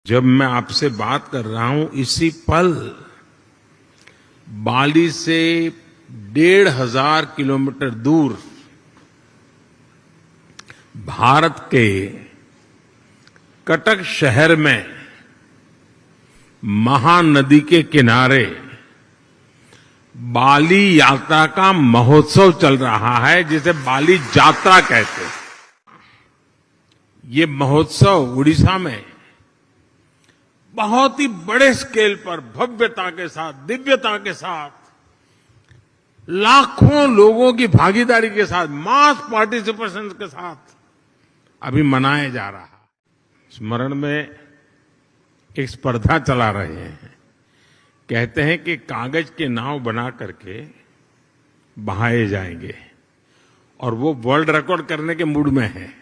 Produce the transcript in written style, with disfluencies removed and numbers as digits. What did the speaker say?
जब मैं आपसे बात कर रहा हूं इसी पल बाली से 1,500 किलोमीटर दूर भारत के कटक शहर में महानदी के किनारे बाली यात्रा का महोत्सव चल रहा है, जिसे बाली यात्रा कहते हैं। ये महोत्सव उड़ीसा में बहुत ही बड़े स्केल पर भव्यता के साथ, दिव्यता के साथ, लाखों लोगों की भागीदारी के साथ, मास पार्टिसिपेशन के साथ अभी मनाया जा रहा है। स्मरण में एक स्पर्धा चला रहे हैं। कहते हैं कि कागज के नाव बना करके बहाए जाएंगे और वो वर्ल्ड रिकॉर्ड करने के मूड में है।